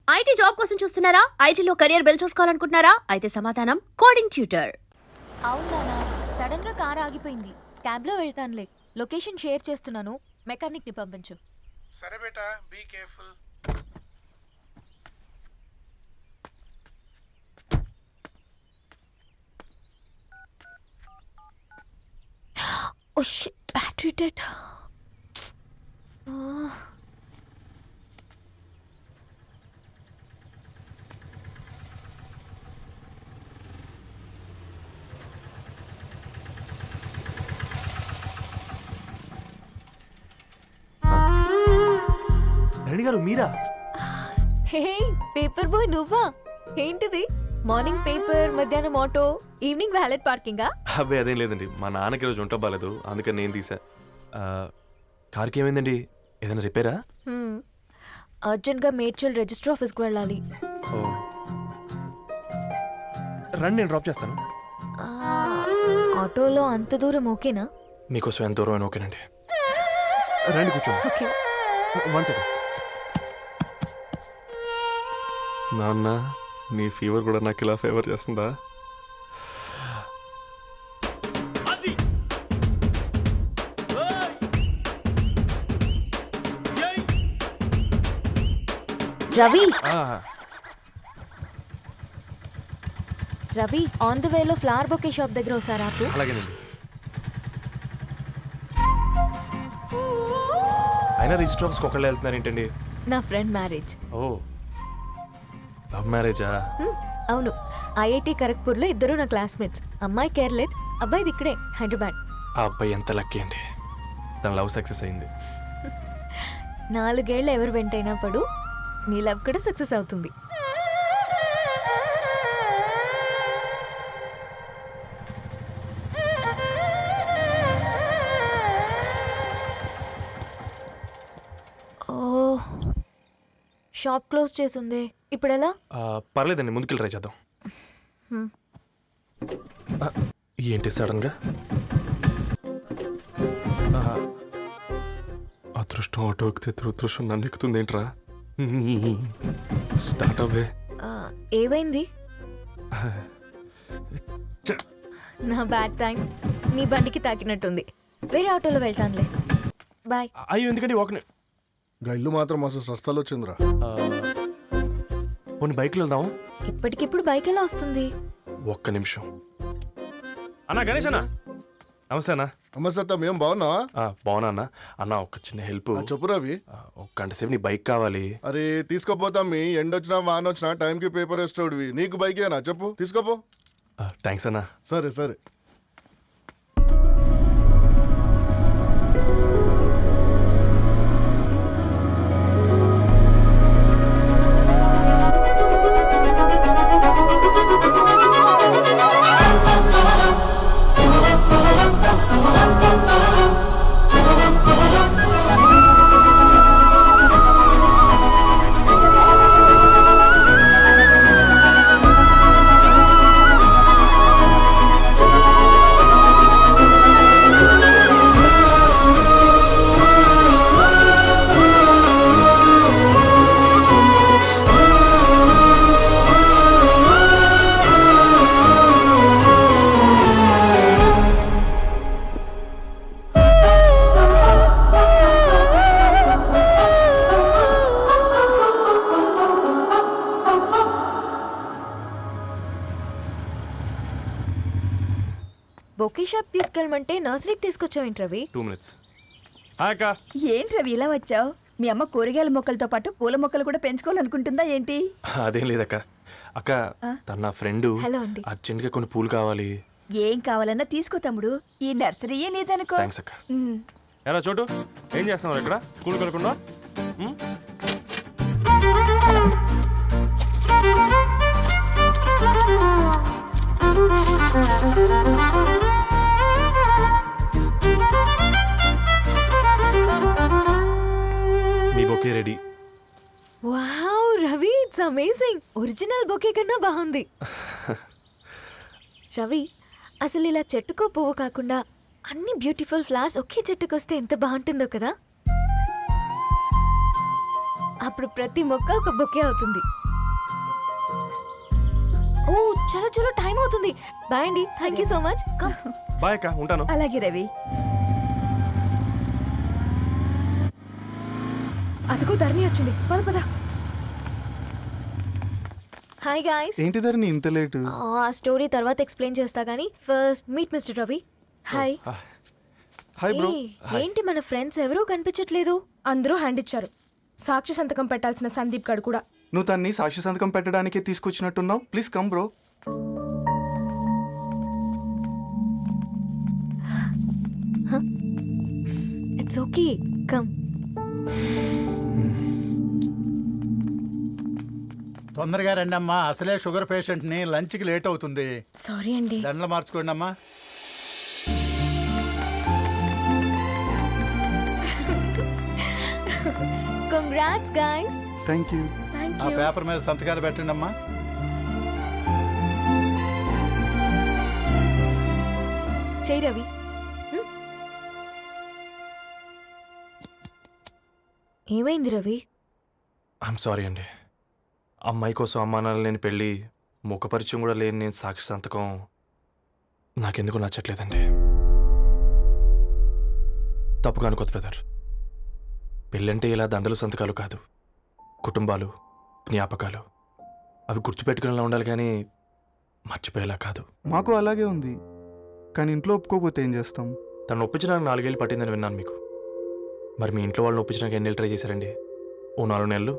IT job కోసం చూస్తున్నారా? ఐటీలో కెరియర్ బిల్డ్ చూసుకోవాలనుకుంటున్నారా? అయితే సమాధానం కోడింగ్ ట్యూటర్. అవునా, సడన్ గా కార్ ఆగిపోయింది. క్యాబ్ లో వెళ్తానులే. లొకేషన్ షేర్ చేస్తున్నాను, మెకానిక్ ని పంపించు. సరే బేటా, be careful. Oh shit, battery dead. Reddy గారు మీరా? హే పేపర్ బాయ్, నువ్వా? ఏంటిది? మార్నింగ్ పేపర్, మధ్యాహ్నం ఆటో, ఈవినింగ్ వ్యాలెట్ పార్కింగా? అబ్బాయి అదేం లేదండి, మా నాన్నకి రోజు ఉంట బాగాలేదు, అందుకని నేను తీసా. కార్కి ఏమైందండి? ఏదైనా రిపేరా? అర్జెంట్ గా మేడ్చల్ రిజిస్టర్ ఆఫీస్కి వెళ్ళాలి. ఓ రండి, నేను డ్రాప్ చేస్తాను. ఆటోలో అంత దూరం ఓకేనా? మీకోసం ఎంత దూరం అయినా ఓకేనండి. రండి కూర్చోండి. ఓకే. 1 సెకండ్. నాన్న, నీ ఫీవర్ కూడా నాకు ఇలా ఫేవర్ చేస్తుందా? రవి, రవి, ఆన్ ద వేలో ఫ్లవర్ బొకే షాప్ దగ్గర ఒకసారి ఆపు. అలాగేనండి. అయినా రిజిస్టర్ ఆఫీస్కి ఒకళ్ళు వెళ్తున్నారు ఏంటండి? నా ఫ్రెండ్ మ్యారేజ్. ఓ, లవ్ మ్యారేజా? అవును, ఐఐటి ఖరగ్పూర్లో ఇద్దరు నా క్లాస్మేట్స్. అమ్మాయి కేర్లెట్, అబ్బాయిది ఇక్కడే హైదరాబాద్. ఆ అబ్బాయి ఎంత లక్కీ అండి, తన లవ్ సక్సెస్ అయింది. 4 ఏళ్ళు ఎవరు వెంటైనా పడు, నీ లవ్ కూడా సక్సెస్ అవుతుంది. ఓ, షాప్ క్లోజ్ చేసింది, ఇప్పుడు ఎలా? పర్లేదండి, ముందుకెళ్ళి ట్రై చేద్దాం. ఏంటి సడన్గా? అదృష్టం ఆటో ఎక్కితే దురదృష్టం నన్ను ఎక్కుతుంది ఏంట్రా? స్టార్ట్ అవ్వే. ఏమైంది? నా బ్యాడ్ టైం నీ బండికి తాకినట్టుంది. వేరే ఆటోలో వెళ్తానులే, బాయ్. అయ్యో, ఎందుకండి ఒక ఇల్లు మాత్రం మస్తు సస్తాలో వచ్చిందిరా. కొన్ని బైక్లో వెళ్దాం. ఇప్పటికిప్పుడు బైక్ ఎలా వస్తుంది? ఒక్క నిమిషం. అన్నా, గణేష్ అన్న, నమస్తే అన్న. నమస్తే, ఏం బాగున్నావా? బాగున్నా అన్న. అన్న, ఒక చిన్న హెల్ప్. చెప్పు రవి. ఒక గంట సేపు నీ బైక్ కావాలి. అరే తీసుకోపోతాం, మీ ఎండొచ్చినా వాన వచ్చినా టైంకి పేపర్ వేస్తాడువి. నీకు బైకేనా? చెప్పు, తీసుకోపో. థ్యాంక్స్ అన్న. సరే సరే. బొకే షాప్ తీసుకెళ్ళమంటే నర్సరీకి తీసుకొచ్చావేంటి రవి? 2 minutes. అక్క, ఏంటి రవి ఇలా వచ్చావు? మీ అమ్మ కూరగాయల మొక్కలతో పాటు పూల మొక్కలు కూడా పెంచుకోవాలనుకుంటుందా ఏంటి? అదేం లేదక్క. అక్క, తన నా ఫ్రెండ్. హలో అండి. అర్జెంట్గా కొన్ని పూలు కావాలి. ఏం కావాలన్నా తీసుకో తమ్ముడు, ఈ నర్సరీయే నీదనుకో. థ్యాంక్స్ అక్క. ఎలా చోటు, ఏం చేస్తున్నావు ఇక్కడ? స్కూల్ కనుక్కున్నా? మీ bouquet ready. Wow Ravi, it's amazing. Original bouquet కన్నా బాగుంది. రవి, అసలు ఇలా చెట్టుకో పువ్వు కాకుండా అన్ని బ్యూటిఫుల్ ఫ్లవర్స్ ఒకే చెట్టుకొస్తే ఎంత బాగుంటుందో కదా. అప్పుడు ప్రతి మొక్క ఒక బొకే అవుతుంది. ఓ చలో చలో టైం అవుతుంది. బాయ్ అండి, thank you so much. Come. Bye అక్క, ఉంటాను. అలాగే రవి. అదిగో ధరణి వచ్చింది, పద పద. Hi guys. ఏంటి ధరణి ఇంత లేటు? ఆ స్టోరీ తర్వాత ఎక్స్ప్లెయిన్ చేస్తా గానీ first meet mister Ravi. Hi. Hi bro. ఏంటి మన ఫ్రెండ్స్ ఎవరూ కనిపించట్లేదు? అందరూ హ్యాండ్ ఇచ్చారు. సాక్షి సంతకం పెట్టాల్సిన సందీప్ గడు కూడా. నువ్వు తన్ని సాక్షి సంతకం పెట్టడానికే తీసుకొచ్చినట్టున్నావు. Please come bro. It's okay, come. తొందరగా రండి అమ్మా, అసలే షుగర్ పేషెంట్ ని లంచ్కి లేట్ అవుతుంది. సారీ అండి. దండలు మార్చుకోండి అమ్మా. Congrats guys. Thank you. ఆ పేపర్ మీద సంతకాలు పెట్టండి అమ్మా. చెయ్ రవి. ఏమైంది రవి? ఐఎమ్ సారీ అండి. అమ్మాయి కోసం అమ్మానాలు లేని పెళ్ళి, ముఖపరిచయం కూడా లేని నేను సాక్షి సంతకం నాకెందుకు నచ్చట్లేదండి. తప్పుగా అనుకోదు బ్రదర్. పెళ్ళంటే ఇలా దండలు సంతకాలు కాదు, కుటుంబాలు, జ్ఞాపకాలు. అవి గుర్తుపెట్టుకునేలా ఉండాలి కానీ మర్చిపోయేలా కాదు. మాకు అలాగే ఉంది, కానీ ఇంట్లో ఒప్పుకోకపోతే ఏం చేస్తాం? తను ఒప్పించడానికి 4 ఏళ్ళు పట్టిందని విన్నాను మీకు. మరి మీ ఇంట్లో వాళ్ళని ఒప్పించడానికి ఎన్ని ఏళ్ళు ట్రై చేశారండి? ఓ 4 నెలలు,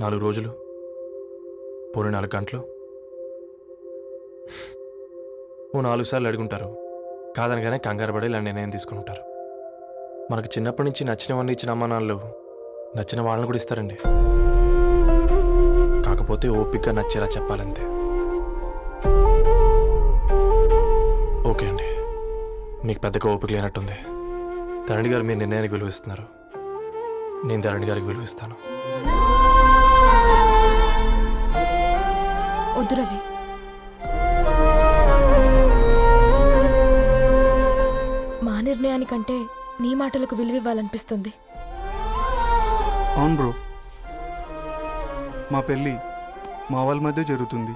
4 రోజులు, పోనీ 4 గంటలు, ఓ 4 సార్లు అడుగుంటారు. కాదనగానే కంగారు పడి ఇలా నిర్ణయం తీసుకుని ఉంటారు. మనకు చిన్నప్పటి నుంచి నచ్చినవన్నీ ఇచ్చిన అమ్మానాళ్ళు నచ్చిన వాళ్ళని కూడా ఇస్తారండి. కాకపోతే ఓపికగా నచ్చేలా చెప్పాలంతే. ఓకే అండి, మీకు పెద్దగా ఓపిక లేనట్టుంది. ధరణి గారు మీ నిర్ణయానికి విలువిస్తున్నారు, నేను ధరణి గారికి విలువిస్తాను. వద్దు రవి. మా నిర్ణయానికంటే నీ మాటలకు విలువివ్వాలనిపిస్తుంది. అవును బ్రో, మా పెళ్ళి మా వాళ్ళ మధ్య జరుగుతుంది.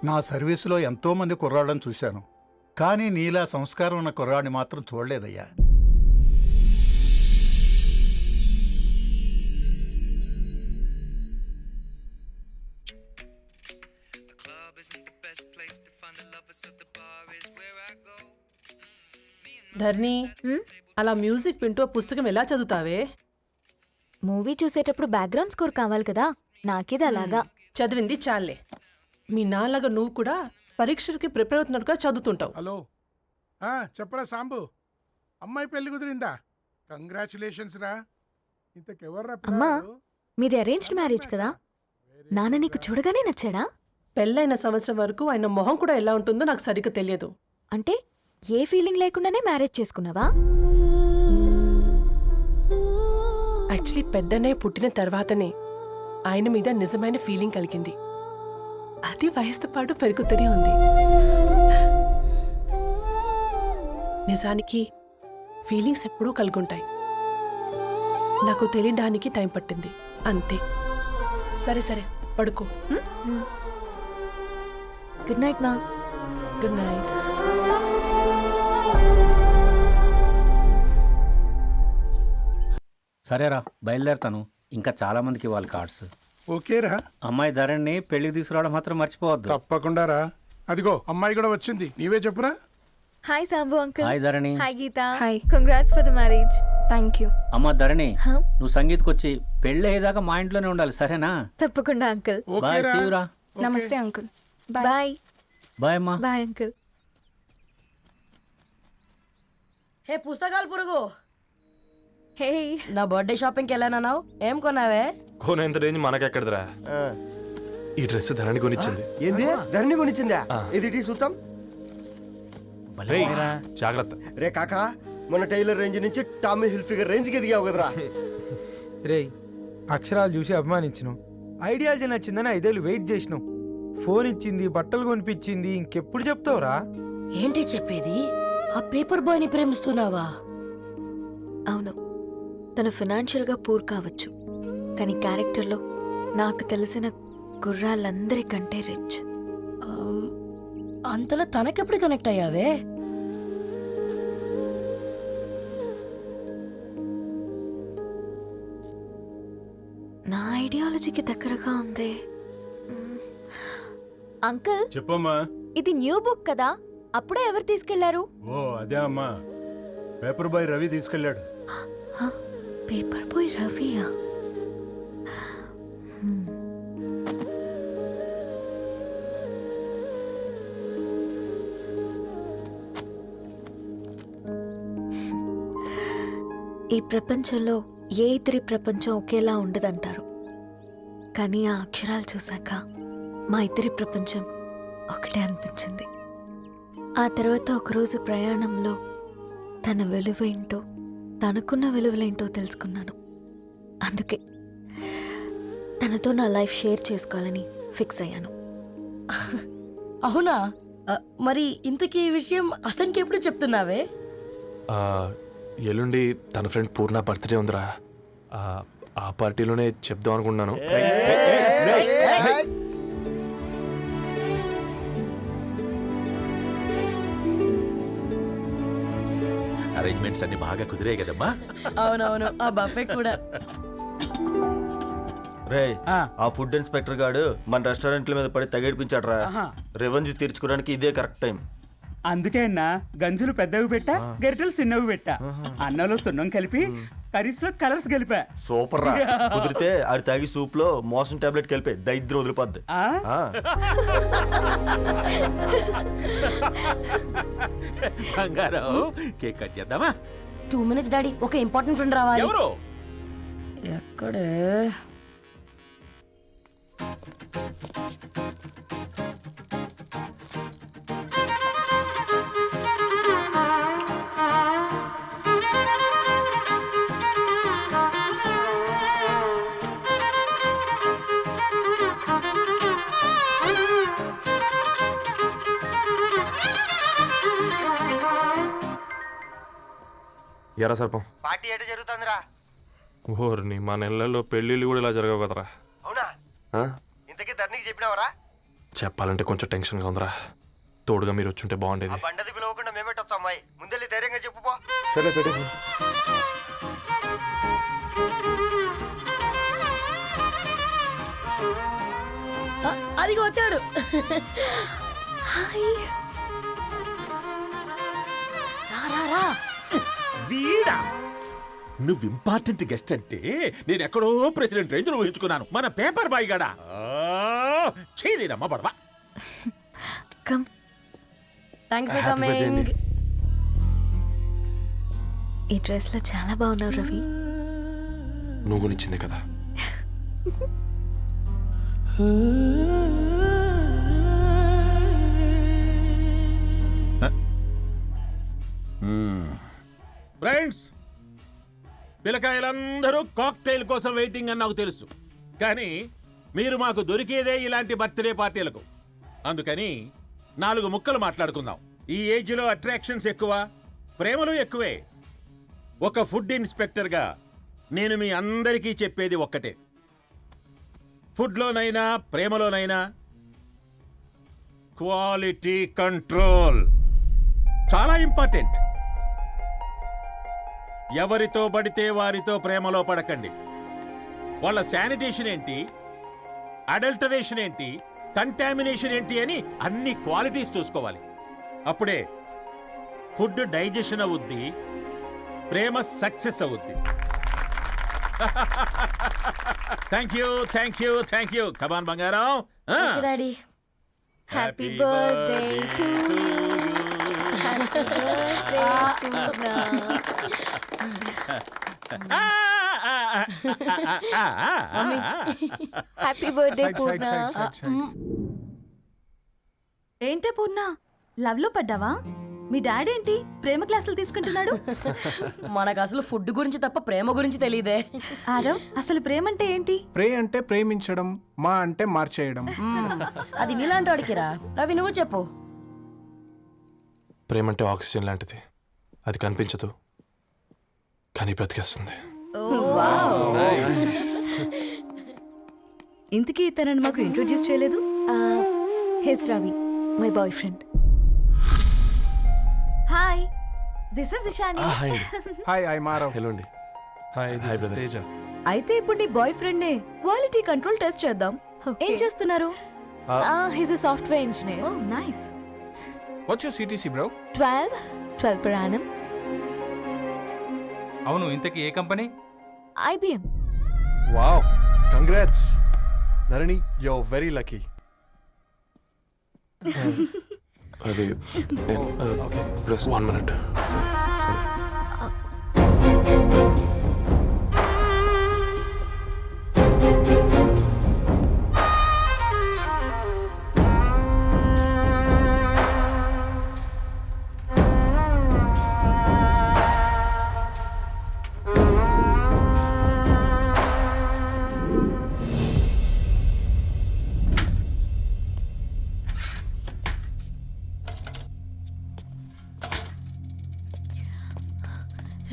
నా సర్వీసులో ఎంతో మంది కుర్రాళ్ళని చూశాను, కానీ నీలా సంస్కారం ఉన్న కుర్రాడిని మాత్రం చూడలేదయ్యా. ధర్ని, అలా మ్యూజిక్ వింటూ ఆ పుస్తకం ఎలా చదువుతావే? మూవీ చూసేటప్పుడు బ్యాక్గ్రౌండ్ స్కోర్ కావాలి కదా, నాకిది అలాగా. చదివింది చాలే. మీ నాన్నగా నువ్వు కూడా పరీక్షలకి ప్రిపేర్ అవుతున్నట్టుగా చదువుతుంటావు. హలో, చెప్పరా సాంబు, అమ్మాయి పెళ్లి కుదిరిందా? కంగ్రాచులేషన్స్ రా. ఇంతకెవర్రా అమ్మా, పిల్లాడు? మీది అరేంజ్డ్ మ్యారేజ్ కదా, నాన్న నీకు చూడగానే నచ్చాడా? పెళ్ళైన సంవత్సరం వరకు ఆయన మొహం కూడా ఎలా ఉంటుందో నాకు సరిగ్గా తెలియదు. అంటే ఏ ఫీలింగ్ లేకుండానే మ్యారేజ్ చేసుకున్నావా? యాక్చువల్లీ పెద్దనే పుట్టిన తర్వాతనే ఆయన మీద నిజమైన ఫీలింగ్ కలిగింది. అది వయసుతో పాటు పెరుగుతూనే ఉంది. నిజానికి ఫీలింగ్స్ ఎప్పుడూ కలుగుంటాయి. నాకు తెలియడానికి టైం పట్టింది అంతే. సరే సరే, పడుకో. గుడ్ నైట్ మా. Good night. సరేరా, బయలుదేరుతాను. ఇంకా చాలా మందికి ఇవ్వాలి కార్డ్స్. ఓకేరా, అమ్మాయి ధరణి పెళ్లికి తీసుకురావడం మాత్రం మర్చిపోవద్దు. తప్పకుండా రా. అదిగో అమ్మాయి కూడా వచ్చింది, నీవే చెప్పురా. Hi Sambu uncle. Hi Dharani. Hi Geetha. Hi. Congrats for the marriage. Thank you. అమ్మ ధరణి, Huh? నువ్వు సంగీత్కి వచ్చి పెళ్లి అయ్యేదాకా మా ఇంట్లోనే ఉండాలి, సరేనా? తప్పకుండా అంకుల్. బాయ్, ఓకేరా. సీయురా. నమస్తే అంకుల్. బాయ్. బాయ్ అమ్మా. Bye uncle. హే పుస్తకాలు పురుగు, హే, నా బర్త్డే షాపింగ్కి వెళ్ళానన్నావు, ఏం కొన్నావే? కోనేంత రేంజ్ మనకెక్కడదిరా. ఈ డ్రెస్ ధరణి కొనిచ్చింది. ఏంది ధరణి కొనిచ్చిందా? ఆ. ఇది చూసాం. రేయ్, జాగ్రత్త. రే కాకా, మన టైలర్ రేంజ్ నుంచి టామీ హిల్ఫిగర్ రేంజ్కి ఎదిగావు కదరా. రేయ్, అక్షరాలు చూసి అభిమానించినావు, ఐడియాలజీ నచ్చిందని 5 ఏళ్ళు వెయిట్ చేసినావు, ఫోన్ ఇచ్చింది, బట్టలు కొనిపించింది, ఇంకెప్పుడు చెప్తావురా? ఏంటి చెప్పేది? ఆ పేపర్ బాయ్ ని ప్రేమిస్తున్నావా? అవును, తను ఫినాన్షియల్గా పూర్ కావచ్చు, కానీ క్యారెక్టర్లో నాకు తెలిసిన కుర్రాళ్ళందరికంటే రిచ్. అంతలో తనకెప్పుడు కనెక్ట్ అయ్యావే? నా ఐడియాలజీకి దగ్గరగా ఉంది. అంకుల్, చెప్పమ్మా. ఇది న్యూ బుక్ కదా, అప్పుడే ఎవరు తీసుకెళ్లారు? ఓ అదే అమ్మా, పేపర్ బాయ్ రవి తీసుకెళ్ళాడు. పేపర్ బాయ్ రవియా? ఈ ప్రపంచంలో ఏ ఇద్దరి ప్రపంచం ఒకేలా ఉండదంటారు, కానీ ఆ అక్షరాలు చూశాక మా ఇద్దరి ప్రపంచం ఒకటే అనిపించింది. ఆ తర్వాత ఒకరోజు ప్రయాణంలో తన విలువేంటో, తనకున్న విలువలేంటో తెలుసుకున్నాను. అందుకే తనతో నా లైఫ్ షేర్ చేసుకోవాలని ఫిక్స్ అయ్యాను. అవునా? మరి ఇంతకీ ఈ విషయం అతనికి ఎప్పుడు చెప్తున్నావే? ఎల్లుండి తన ఫ్రెండ్ పూర్ణ బర్త్డే ఉందిరా. ఆ పార్టీలోనే చెప్దాం అనుకున్నాను. అరేంజ్మెంట్స్ అన్ని బాగా కుదిరే కదమ్మా. అవునవును, ఆ బఫే కూడా. రే, ఆ ఫుడ్ ఇన్స్పెక్టర్ గాడు మన రెస్టారెంట్ల మీద పడి తగేడిపించాడ్రా. రెవెన్యూ తీర్చుకోవడానికి ఇదే కరెక్ట్ టైం. అందుకే అన్న గంజులు పెద్దవి పెట్టా, గరిటెలు చిన్నవి పెట్టా. అన్నంలో సున్నం కలిపి కర్రీస్ లో కలర్స్ కలిపా. సూపర్ రా. కుదిరితే ఆడి తాగి సూప్ లో మోషన్ టాబ్లెట్ కలిపే దైద్యం వదిలిపోద్ది. బంగారం, కేక్ కట్ చేద్దామా? 2 minutes డాడీ, ఒక ఇంపార్టెంట్ ఫ్రెండ్ రావాలి. ఎవరు? ఎక్కడే? ఎరా సర్పం, పార్టీ ఎట జరుగుతుందిరా? ఓర్ని మా నెలల్లో పెళ్ళిళ్ళు కూడా ఇలా జరగవు కదరా. అవునా? ఇంతకీ ధరణికి చెప్పినావరా? చెప్పాలంటే కొంచెం టెన్షన్గా ఉందిరా. తోడుగా మీరు వచ్చుంటే బాగుండేది. బండది పిలవకుండా మేమేటొచ్చు అమ్మాయి. ముందెళ్ళి ధైర్యంగా చెప్పుపో. సరే పెట్టి. అదిగో వచ్చాడు. వీడా? నువ్వు ఇంపార్టెంట్ గెస్ట్ అంటే నేను ఎక్కడో ప్రెసిడెంట్ రేంజ్ లో ఊహించుకున్నాను. మన పేపర్ బాయ్ గడా చేయలేదమ్మా బడవా. Thanks for coming. ఈ డ్రెస్ లో చాలా బాగున్నావు రవి. నువ్వు గురించిందే కదా. ఫ్రెండ్స్, పిల్లకాయలందరూ కాక్టైల్ కోసం వెయిటింగ్ అని నాకు తెలుసు, కానీ మీరు మాకు దొరికేదే ఇలాంటి బర్త్డే పార్టీలకు. అందుకని 4 ముక్కలు మాట్లాడుకుందాం. ఈ ఏజ్లో అట్రాక్షన్స్ ఎక్కువ, ప్రేమలు ఎక్కువే. ఒక ఫుడ్ ఇన్స్పెక్టర్గా నేను మీ అందరికీ చెప్పేది ఒక్కటే, ఫుడ్లోనైనా ప్రేమలోనైనా క్వాలిటీ కంట్రోల్ చాలా ఇంపార్టెంట్. ఎవరితో పడితే వారితో ప్రేమలో పడకండి. వాళ్ళ శానిటేషన్ ఏంటి, అడల్టరేషన్ ఏంటి, కంటామినేషన్ ఏంటి అని అన్ని క్వాలిటీస్ చూసుకోవాలి. అప్పుడే ఫుడ్ డైజెషన్ అవుద్ది, ప్రేమ సక్సెస్ అవుద్ది. Thank you, thank you, thank you. Come on బంగారం. Daddy, happy birthday to you. Happy birthday happy birthday Purna. ఏంటే పూర్ణ, లవ్ లో పడ్డావా? మీ డాడీ ఏంటి ప్రేమ క్లాసులు తీసుకుంటున్నాడు? మనకు అసలు ఫుడ్ గురించి తప్ప ప్రేమ గురించి తెలియదే. ఆరవ్, అసలు ప్రేమ అంటే ఏంటి? ప్రే అంటే ప్రేమించడం, మా అంటే మార్చేయడం. అది నీలాంటి వాడికిరా. రవి, నువ్వు చెప్పు. ప్రేమ అంటే ఆక్సిజన్ లాంటిది. అది కనిపించదు కానీ బ్రతికేస్తుంది. ఇంతకీ తనని మాకు ఇంట్రొడ్యూస్ చేయలేదు. He's Ravi, my boyfriend. Hi, this is Ishani. Hi I Maarav. Hello అండి. Hi brother. తేజ. అయితే ఇప్పుడు నీ బాయ్ ఫ్రెండ్ నే క్వాలిటీ కంట్రోల్ టెస్ట్ చేద్దాం. ఏం చేస్తున్నారు? He's a software engineer. Oh nice. What's your CTC bro? 12 per annum. అవును, ఇంతకీ ఏ company? IBM. Wow, congrats Dharani, you are very lucky. అది ఓకే, ప్లస్ 1 minute.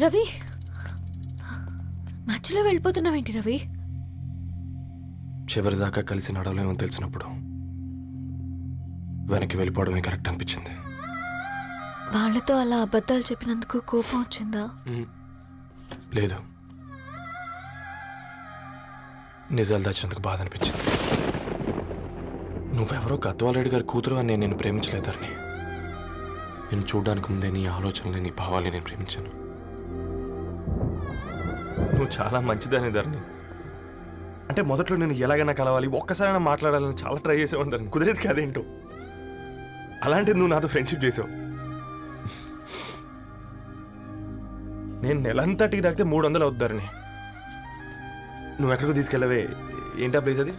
రవి, మధ్యలో వెళ్ళిపోతున్నావేంటి రవి? చివరిదాకా కలిసి నడవలేమో తెలిసినప్పుడు వెనక్కి వెళ్ళిపోవడమే కరెక్ట్ అనిపించింది. వాళ్ళతో అలా అబద్ధాలు చెప్పినందుకు కోపం వచ్చిందా? లేదు, నిజాలు దాచినందుకు బాధ అనిపించింది. నువ్వెవరో గద్వాలరెడ్డి గారి కూతురు అని నేను ప్రేమించలేదని. నేను చూడడానికి ముందే నీ ఆలోచనలు, నీ భావాలని నేను ప్రేమించాను. నువ్వు చాలా మంచిదని ధరణి. అంటే మొదట్లో నేను ఎలాగైనా కలవాలి, ఒక్కసారైనా మాట్లాడాలని చాలా ట్రై చేసేవాడిని ధరణి. కుదిరేది కాదేంటో. అలాంటిది నువ్వు నాతో ఫ్రెండ్షిప్ చేసావు. నేను నెలంతటికి తాగితే 300 అవుతారని. నువ్వు ఎక్కడికి తీసుకెళ్ళవే? ఏంటా ప్లేస్ అది?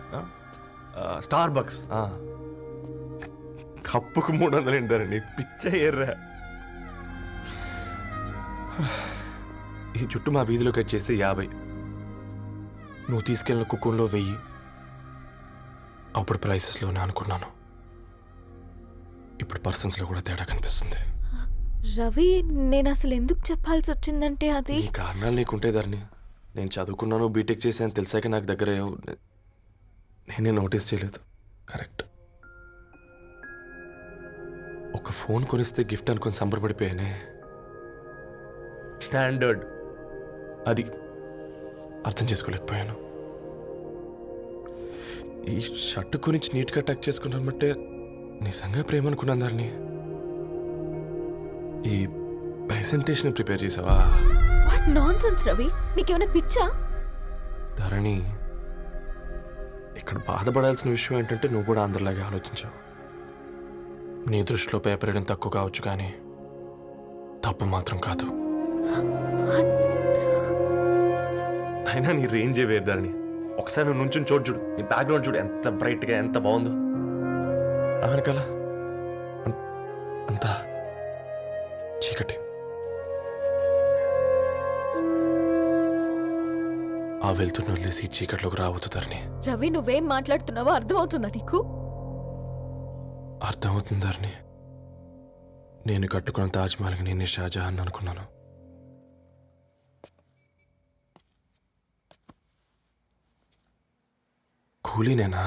Star bucks. కప్పుకు 300 ఏంటారండి, పిచ్చ ఎర్రా. ఈ చుట్టూ మా వీధిలోకి వచ్చేసి 50. నువ్వు తీసుకెళ్ళిన కుక్కర్లో 1000. అప్పుడు ప్రైసెస్లోనే అనుకున్నాను, ఇప్పుడు పర్సన్స్లో కూడా తేడా కనిపిస్తుంది. రవి, నేను అసలు ఎందుకు చెప్పాల్సి వచ్చిందంటే అది ఈ కారణాలు నీకుంటే ధరణి. నేను చదువుకున్నాను, బీటెక్ చేశాను తెలిసాక నాకు దగ్గర నేనే నోటీస్ చేయలేదు. కరెక్ట్. ఒక ఫోన్ కొనిస్తే గిఫ్ట్ అనుకొని సంబరపడిపోయానే. స్టాండర్డ్ అది అర్థం చేసుకోలేకపోయాను. ఈ షర్టు గురించి నీట్గా టక్ చేసుకున్నామంటే నిజంగా ప్రేమ అనుకున్నాను దాన్ని. ఈ ప్రెజెంటేషన్ ప్రిపేర్ చేసావా? వాట్ నాన్సెన్స్ రవి, నీకేమైనా పిచ్చా? ధరణి, ఇక్కడ బాధపడాల్సిన విషయం ఏంటంటే నువ్వు కూడా అందరిలాగే ఆలోచించావు. నీ దృష్టిలో పేపర్ వేయడం తక్కువ కావచ్చు, కానీ తప్పు మాత్రం కాదు. అయినా నీ రేంజే వేరు ధరణి. ఒకసారి నువ్వు నుంచుని చూడు, నీ బ్యాక్గ్రౌండ్ చూడు, ఎంత బ్రైట్గా, ఎంత బాగుందో. వెనకాల అంతా చీకటి. ఆ వెళ్తున్న వదిలేసి చీకట్లోకి రాబోతుందని. రవి, నువ్వేం మాట్లాడుతున్నావో అర్థమవుతుందా నీకు? అర్థమవుతుందని. నేను కట్టుకున్న తాజ్మహల్కి నేనే షాజహాన్ అనుకున్నాను. కూలీనేనా?